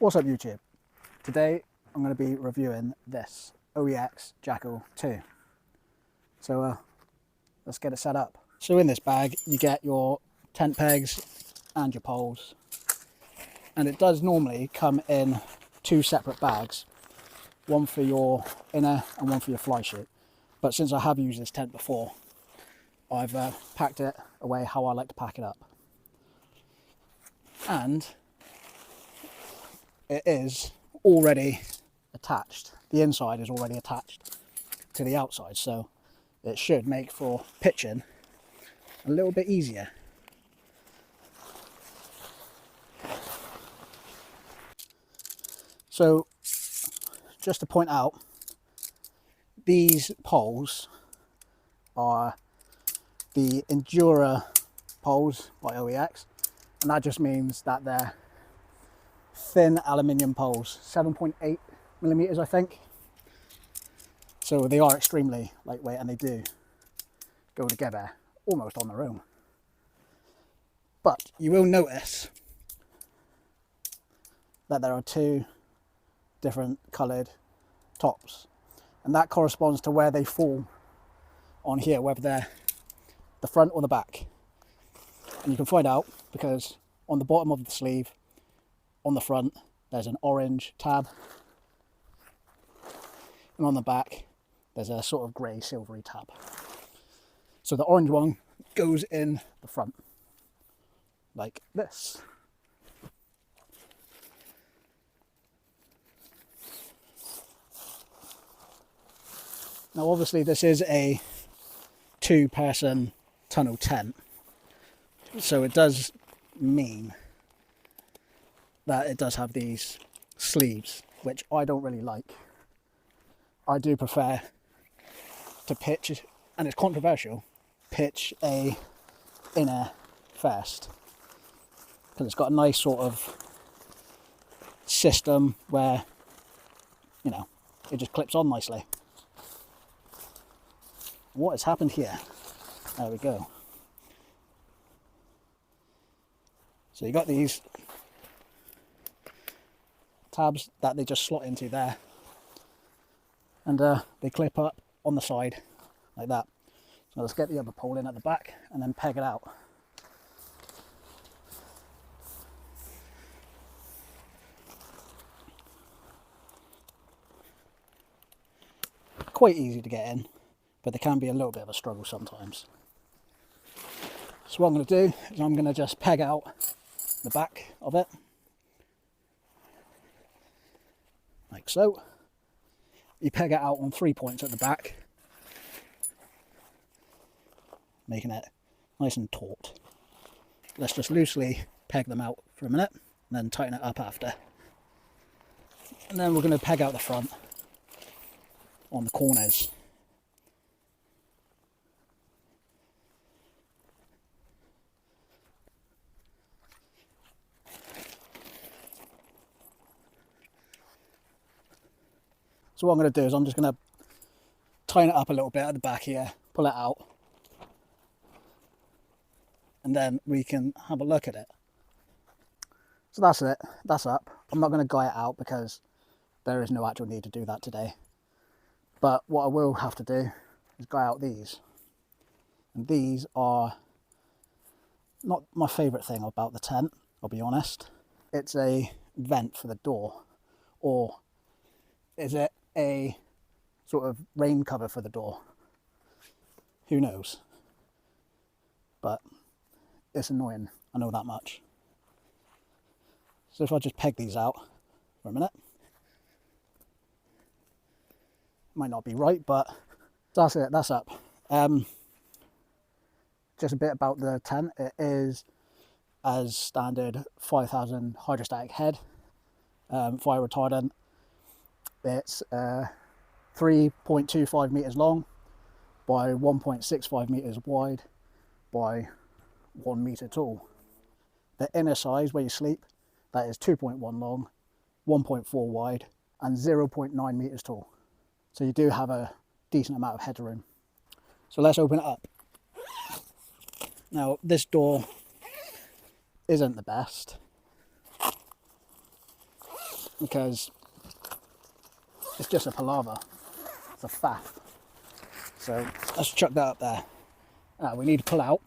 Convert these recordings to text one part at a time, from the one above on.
What's up YouTube? Today I'm going to be reviewing this OEX Jackal II. So let's get it set up. So in this bag you get your tent pegs and your poles, and it does normally come in two separate bags, one for your inner and one for your fly sheet. But since I have used this tent before, I've packed it away how I like to pack it up. And it is already attached. The inside is already attached to the outside, so it should make for pitching a little bit easier. So just to point out, these poles are the Endura poles by OEX, and that just means that they're thin aluminium poles, 7.8 millimeters I think. So they are extremely lightweight and they do go together almost on their own. But you will notice that there are two different coloured tops, and that corresponds to where they fall on here, whether they're the front or the back. And you can find out because on the bottom of the sleeve on the front there's an orange tab, and on the back there's a sort of grey silvery tab. So the orange one goes in the front like this. Now obviously this is a two-person tunnel tent, so it does mean that it does have these sleeves, which I don't really like. I do prefer to pitch, and it's controversial, pitch a inner first, because it's got a nice sort of system where, you know, it just clips on nicely. What has happened here? There we go. So you got these tabs that they just slot into there, and they clip up on the side like that. So let's get the other pole in at the back and then peg it out. Quite easy to get in, but they can be a little bit of a struggle sometimes. So what I'm going to do is I'm going to just peg out the back of it, like so. You peg it out on 3 points at the back, making it nice and taut. Let's just loosely peg them out for a minute and then tighten it up after. And then we're going to peg out the front on the corners. So what I'm going to do is I'm just going to tighten it up a little bit at the back here, pull it out, and then we can have a look at it. So that's it, that's up. I'm not going to guy it out because there is no actual need to do that today. But what I will have to do is guy out these. And these are not my favourite thing about the tent, I'll be honest. It's a vent for the door, or is it a sort of rain cover for the door? Who knows? But it's annoying, I know that much. So if I just peg these out for a minute, might not be right, but that's it, that's up. Just a bit about the tent. It is as standard 5000 hydrostatic head, fire retardant. It's 3.25 meters long by 1.65 meters wide by 1 meter tall. The inner size where you sleep, that is 2.1 long, 1.4 wide and 0.9 meters tall. So you do have a decent amount of headroom. So let's open it up. Now this door isn't the best. because it's just a palaver. It's a faff. So let's chuck that up there. We need to pull out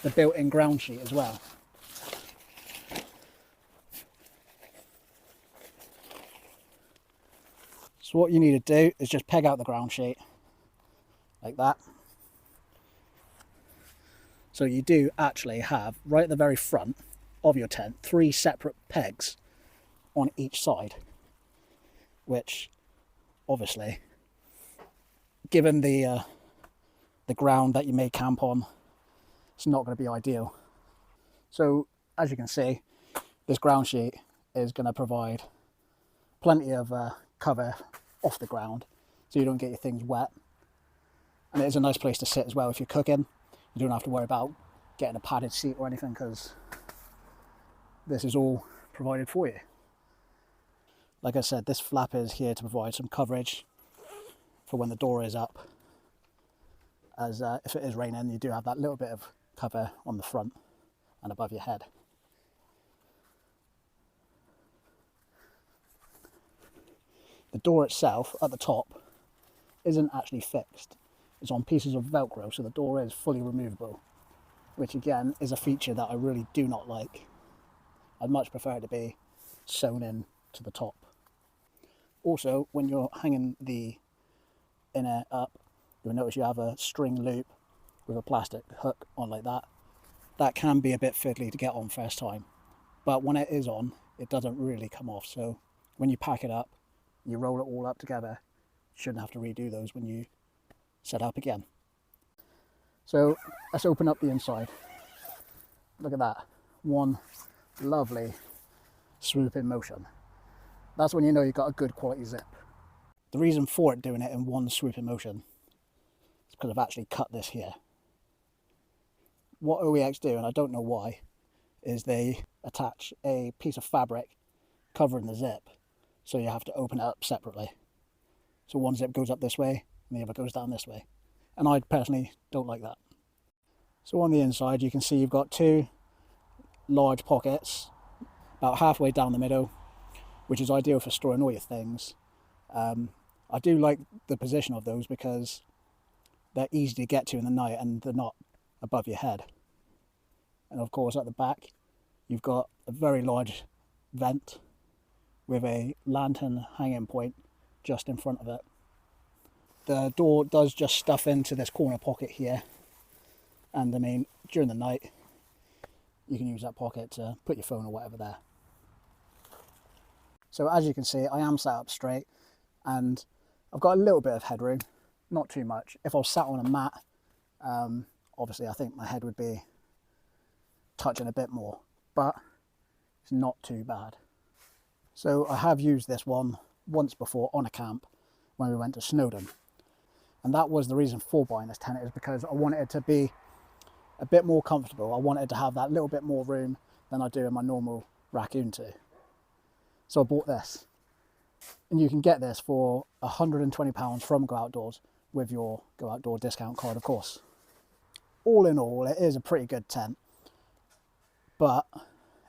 the built-in ground sheet as well. So what you need to do is just peg out the ground sheet like that. So you do actually have, right at the very front of your tent, 3 separate pegs on each side, which obviously, given the ground that you may camp on, it's not going to be ideal. So as you can see, this ground sheet is going to provide plenty of cover off the ground so you don't get your things wet, and it is a nice place to sit as well if you're cooking. You don't have to worry about getting a padded seat or anything, because this is all provided for you. Like I said, this flap is here to provide some coverage for when the door is up, as if it is raining, you do have that little bit of cover on the front and above your head. The door itself at the top isn't actually fixed. It's on pieces of Velcro, so the door is fully removable, which again is a feature that I really do not like. I'd much prefer it to be sewn in to the top. Also, when you're hanging the inner up, you'll notice you have a string loop with a plastic hook on like that. That can be a bit fiddly to get on first time, but when it is on, it doesn't really come off. So when you pack it up, you roll it all up together, you shouldn't have to redo those when you set up again. So let's open up the inside. Look at that, one lovely swoop in motion. That's when you know you've got a good quality zip. The reason for it doing it in one swoop in motion is because I've actually cut this here. What OEX do, and I don't know why, is they attach a piece of fabric covering the zip, so you have to open it up separately. So one zip goes up this way and the other goes down this way, and I personally don't like that. So on the inside you can see you've got 2 large pockets about halfway down the middle, which is ideal for storing all your things. I do like the position of those because they're easy to get to in the night and they're not above your head. And of course at the back you've got a very large vent with a lantern hanging point just in front of it. The door does just stuff into this corner pocket here, and I mean during the night you can use that pocket to put your phone or whatever there. So as you can see, I am sat up straight and I've got a little bit of headroom, not too much. If I was sat on a mat, obviously I think my head would be touching a bit more, but it's not too bad. So I have used this one once before on a camp when we went to Snowdon, and that was the reason for buying this tent, is because I wanted it to be a bit more comfortable. I wanted to have that little bit more room than I do in my normal Raccoon 2. So I bought this, and you can get this for £120 from Go Outdoors with your Go Outdoor discount card, of course. All in all, it is a pretty good tent, but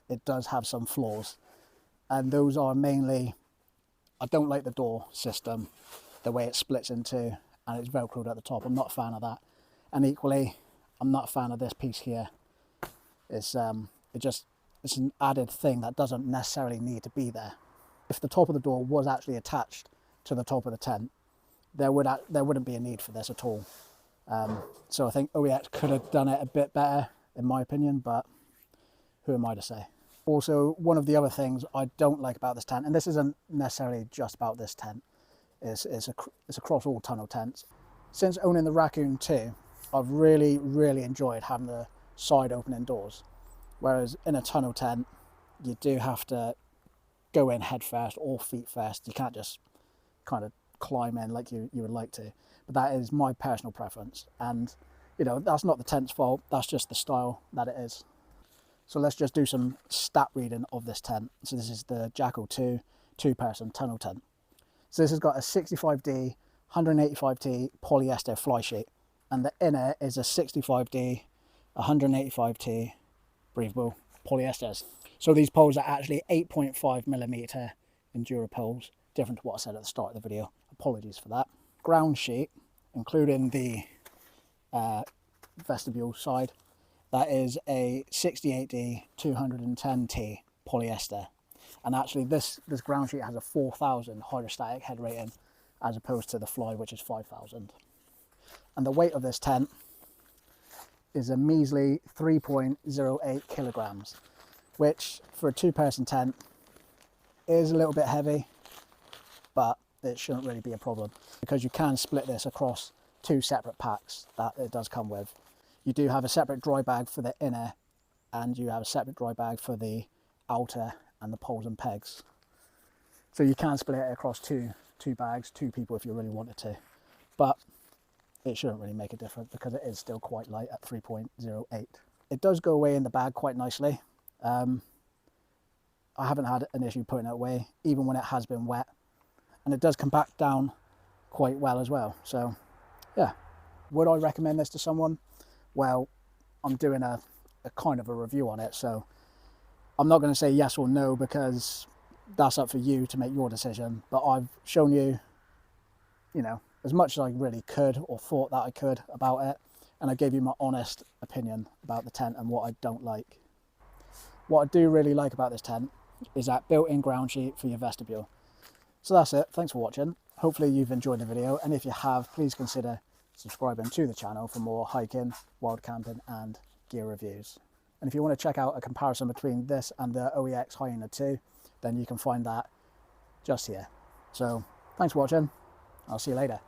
it does have some flaws, and those are mainly, I don't like the door system, the way it splits into and it's velcroed at the top. I'm not a fan of that, and equally I'm not a fan of this piece here. It's it's an added thing that doesn't necessarily need to be there. If the top of the door was actually attached to the top of the tent, there wouldn't be a need for this at all. So I think OEX could have done it a bit better, in my opinion, but who am I to say? Also, one of the other things I don't like about this tent, and this isn't necessarily just about this tent, is it's across all tunnel tents. Since owning the Raccoon 2, I've really enjoyed having the side opening doors. Whereas in a tunnel tent, you do have to go in head first or feet first. You can't just kind of climb in like you would like to. But that is my personal preference. And, you know, that's not the tent's fault. That's just the style that it is. So let's just do some stat reading of this tent. So this is the Jackal II 2-person tunnel tent. So this has got a 65D 185T polyester fly sheet. And the inner is a 65D 185T breathable polyesters. So these poles are actually 8.5mm Enduro poles, different to what I said at the start of the video. Apologies for that. Ground sheet, including the vestibule side, that is a 68D 210T polyester. And actually this ground sheet has a 4,000 hydrostatic head rating as opposed to the Fly, which is 5,000. And the weight of this tent is a measly 3.08 kilograms, which for a 2-person tent is a little bit heavy, but it shouldn't really be a problem because you can split this across 2 separate packs that it does come with. You do have a separate dry bag for the inner, and you have a separate dry bag for the outer and the poles and pegs. So you can split it across two bags, 2 people if you really wanted to, but it shouldn't really make a difference because it is still quite light at 3.08. It does go away in the bag quite nicely. I haven't had an issue putting it away, even when it has been wet, and it does compact down quite well as well. So yeah, would I recommend this to someone? Well, I'm doing a kind of a review on it, so I'm not going to say yes or no because that's up for you to make your decision. But I've shown you, you know, as much as I really could or thought that I could about it, and I gave you my honest opinion about the tent and what I don't like. What I do really like about this tent is that built-in ground sheet for your vestibule. So that's it. Thanks for watching. Hopefully you've enjoyed the video, and if you have, please consider subscribing to the channel for more hiking, wild camping and gear reviews. And if you want to check out a comparison between this and the OEX Jackal II, then you can find that just here. So thanks for watching. I'll see you later.